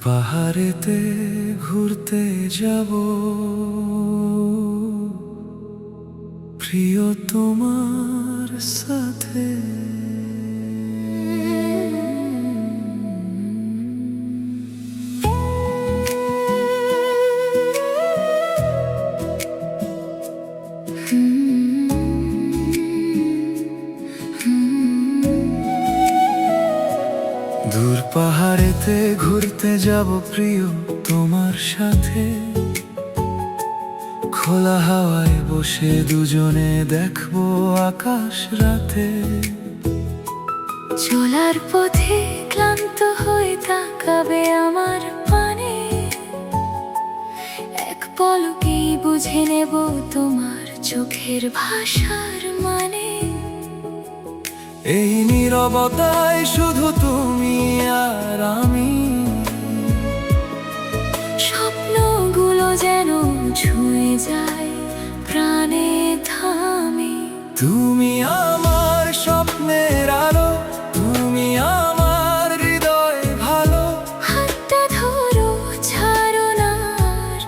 পাহাড়েতে ঘুরতে যাব প্রিয় তোমার সাথে। দূর পাহাড়েতে ঘুরতে যাব প্রিয় তোমার সাথে। খোলা হাওয়ায় বসে দুজনে দেখবো আকাশ রাতে। চলার পথে ক্লান্ত হয়ে তাকাবে আমার পানে, এক পলকেই বুঝে নেব তোমার চোখের ভাষার মানে। এই নীরবতায় শুধু তুমি আর আমি, স্বপ্নগুলো যেন ছুঁয়ে যায় প্রাণে থামে। তুমি আমার স্বপ্নের আলো, তুমি আমার হৃদয় ভালো। হাতটা ধরো, ছাড়ো না আর,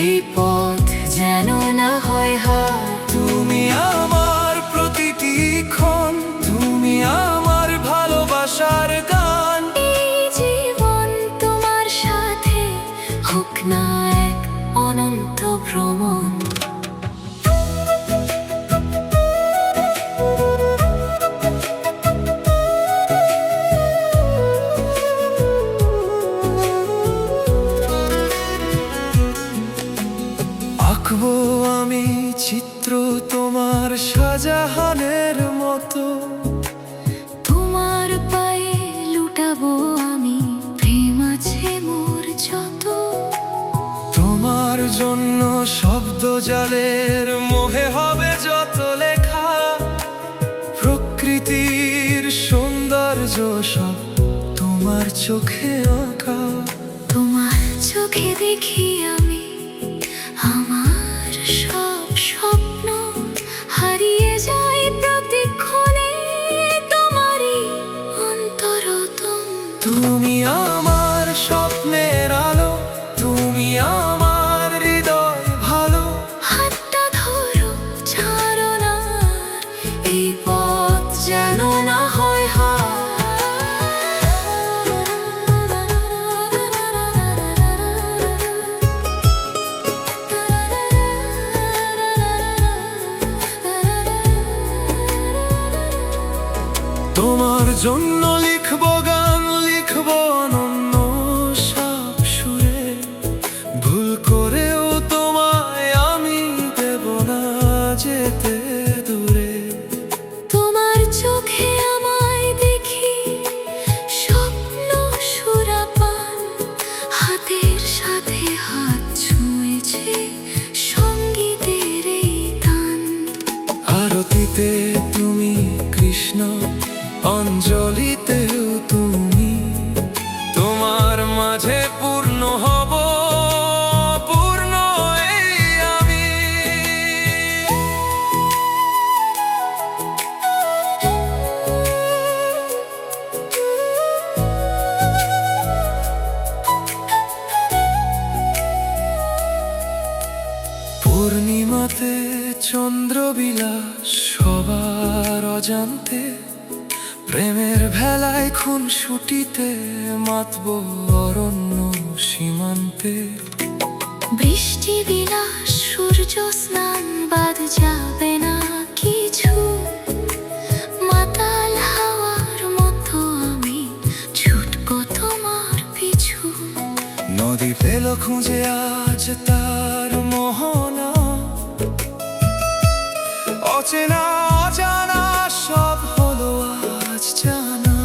এই পথ যেন না হয় হার। তুমি আমার প্রতিটি ক্ষণ, তুমি আমার ভালোবাসার গান। এই জীবন তোমার সাথে হোক না এক অনন্ত ভ্রমণ। আঁকবো আমি চিত্র তোমার শাহজাহানের মতো। তোমার পায়ে লুটাবো আমি প্রেম আছে মোর যত। তোমার জন্য শব্দ জালের মোহে হবে যত লেখা। প্রকৃতির সৌন্দর্য সব তোমার চোখে আঁকা। তোমার চোখে দেখি আমি আমার সব স্বপ্ন, হারিয়ে যায় প্রতিক্ষণে তোমারই অন্তরতম। তুমি আমার স্বপ্নের আলো, তুমি আমার হৃদয় ভালো। হাতটা ধরো, ছাড়ো না আর, এই পথ যেন না হয় হার। তোমার জন্য লিখবো গান, লিখবো অনন্য সব সুরে। ভুল করেও তোমায় আমি দেব না যেতে দূরে। তোমার চোখে আমায় দেখি স্বপ্ন সুরাপান, হাতের সাথে হাত ছুঁয়েছে সঙ্গীতের এই গান। আরতিতে তুমি কৃষ্ণ, অঞ্জলিতেও তুমি। তোমার মাঝে পূর্ণ হব, পূর্ণ এই আমি। পূর্ণিমাতে চন্দ্রবিলাস সবার অজান্তে। প্রেমের ভেলায় খুনসুটিতে মাতব অরণ্য সীমান্তে। বৃষ্টি বিলাস সূর্য স্নান বাদ যাবে না কিছু। মাতাল হাওয়ার মতো আমি ছুটবো তোমার পিছু। নদী পেল খুঁজে আজ তার মোহনা। অচেনা অজানা সব হলো আজ জানা।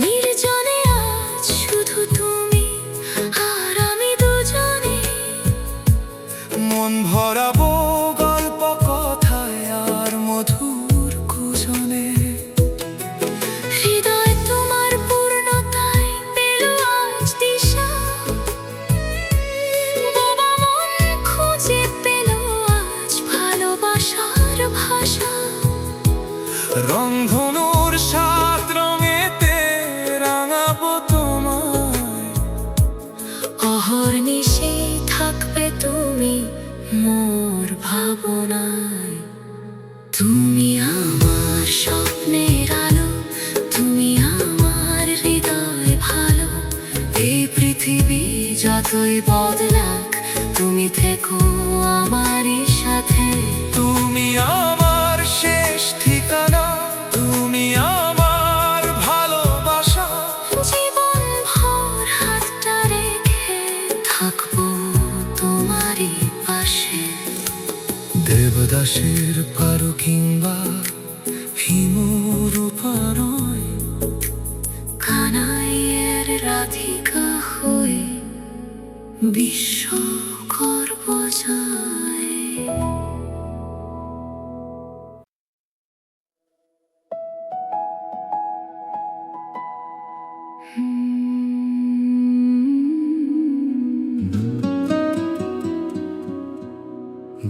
নির্জনে আজ শুধু তুমি আর আমি দুজনে। মন ভরাবো গল্প কথায় আর মধুর কুজনে। হৃদয় তোমার পূর্ণতায় পেল আজ দিশা। বোবা মন খুঁজে পেল আজ ভালোবাসা। অহর্নিশে থাকবে তুমি মোর ভাবনায়। তুমি আমার স্বপ্নের আলো, তুমি আমার হৃদয় ভালো। এই পৃথিবী যতই বদলাক, তুমি থেকো আমারই সাথে। তুমি আমার শেষ ঠিকানা, তুমি আমার ভালোবাসা। জীবন ভর হাতটা রেখে থাকবো তোমারই পাশে। দেবদাসের পারো কিংবা হিমরূপা নয়, কানাইয়ের রাধিকা হয়ে বিশ্ব করব জয়।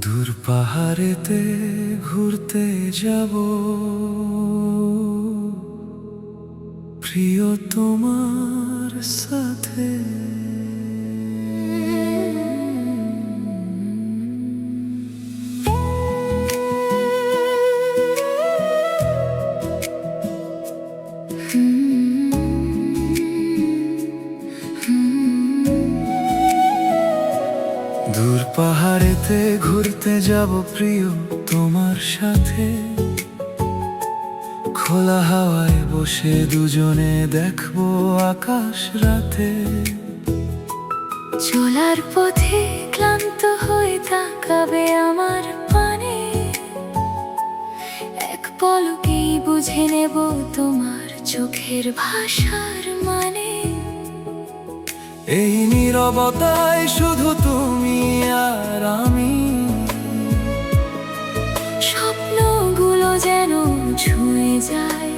দূর পাহাড়েতে ঘুরতে যাব, প্রিয় তোমার সাথে। দূর পাহাড়েতে ঘুরতে যাব প্রিয় তোমার সাথে। খোলা হাওয়ায় বসে দুজনে দেখবো আকাশ রাতে। চলার পথে ক্লান্ত হয়ে তাকাবে আমার পানে, এক পলকেই বুঝে নেব তোমার চোখের ভাষার মানে। এই নীরবতায় শুধু তুমি আর আমি, স্বপ্নগুলো যেন ছুঁয়ে যায়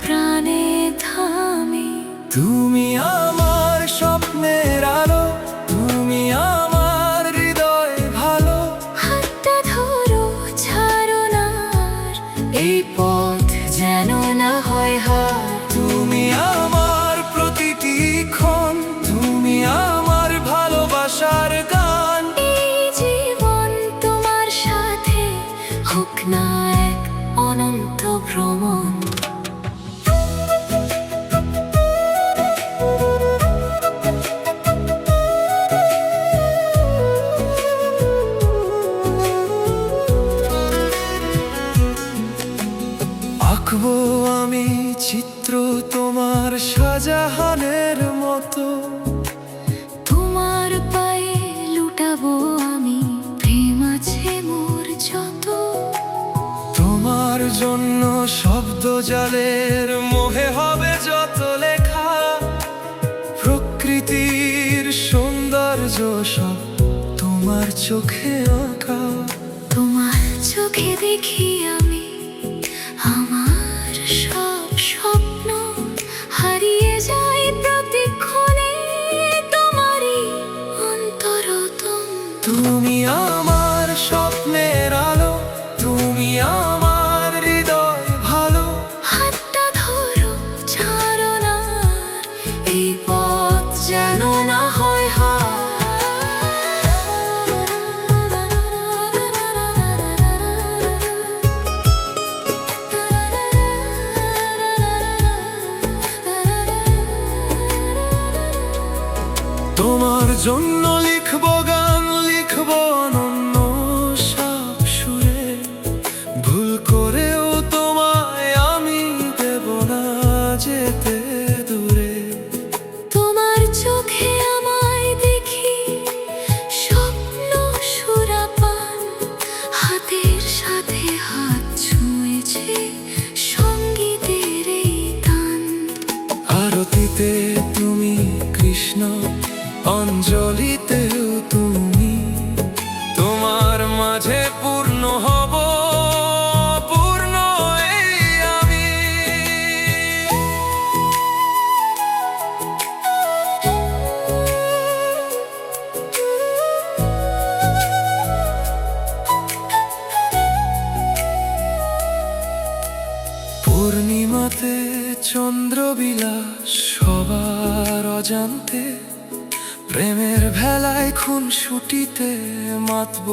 প্রাণে থামে। তুমি আমার স্বপ্নের আলো, তুমি আমার হৃদয় ভালো। হাতটা ধরো, ছাড়ো না আর, এই পথ যেন না হয় হার। তুমি আমার প্রতিটি ক্ষণ, তুমি আমার ভালোবাসার গান। এই জীবন তোমার সাথে হোক না এক অনন্ত ভ্রমণ। আঁকবো আমি চিত্র তোমার শাহজাহানের মতো। তোমার পায়ে লুটাবো আমি প্রেম আছে মোর যত। তোমার জন্য শব্দ জালের মোহে হবে যত লেখা। প্রকৃতির সৌন্দর্য সব তোমার চোখে আঁকা। তোমার চোখে দেখি আমি আমার সব স্বপ্ন, হারিয়ে যায় প্রতিক্ষণে তোমারই অন্তরতম। তুমি আমার স্বপ্নের আলো, তুমি আমার হৃদয় ভালো। হাতটা ধরো, ছাড়ো না আর, এই পথ যেন না হয় হার। তোমার জন্য লিখবো গান, লিখবো অনন্য সব সুরে। ভুল করেও তোমায় আমি দেব না যেতে দূরে। তোমার চোখে আমায় দেখি স্বপ্ন সুরাপান, হাতের সাথে হাত ছুঁয়েছে সঙ্গীতের এই গান। আরতিতে তুমি কৃষ্ণ, অঞ্জলিতেও তুমি। তোমার মাঝে পূর্ণ হব, পূর্ণ এই আমি। পূর্ণিমাতে চন্দ্রবিলাস সবার অজান্তে, প্রেমের ভেলায় খুন ছুটিতে মাতব